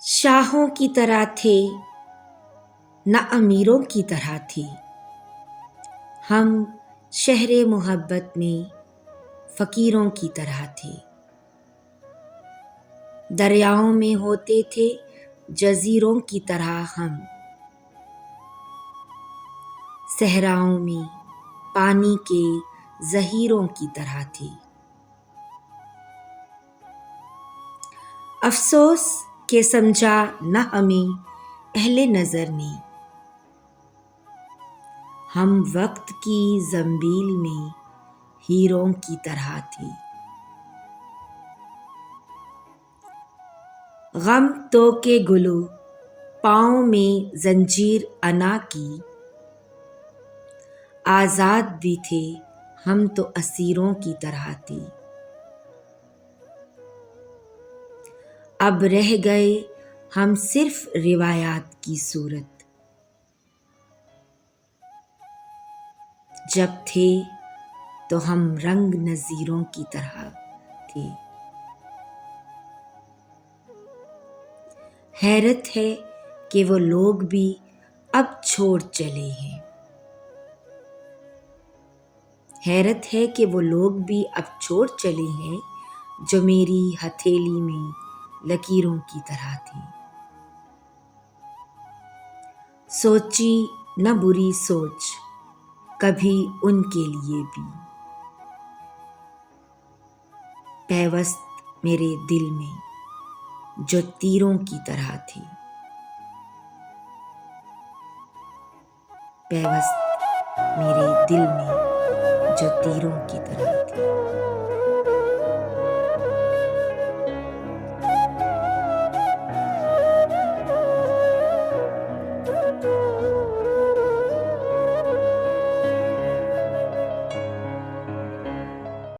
शाहों की तरह थे न अमीरों की तरह थे हम, शहरे मोहब्बत में फ़कीरों की तरह थे। दरियाओं में होते थे जज़ीरों की तरह हम, सहराओं में पानी के ज़हीरों की तरह थे। अफ़सोस के समझा न हमें अहले नज़र ने, हम वक्त की ज़ंबील में हीरों की तरह थे। गम तो के गुलो पाँव में जंजीर अना की, आज़ाद भी थे हम तो असीरों की तरह थे। अब रह गए हम सिर्फ रिवायात की सूरत, जब थे तो हम रंग नज़ीरों की तरह थे। हैरत है कि वो लोग भी अब छोड़ चले हैं, हैरत है कि वो लोग भी अब छोड़ चले हैं जो मेरी हथेली में लकीरों की तरह थे। सोची न बुरी सोच कभी उनके लिए भी, पैवस्त मेरे दिल में जो तीरों की तरह थे। पैवस्त मेरे दिल में जो तीरों की तरह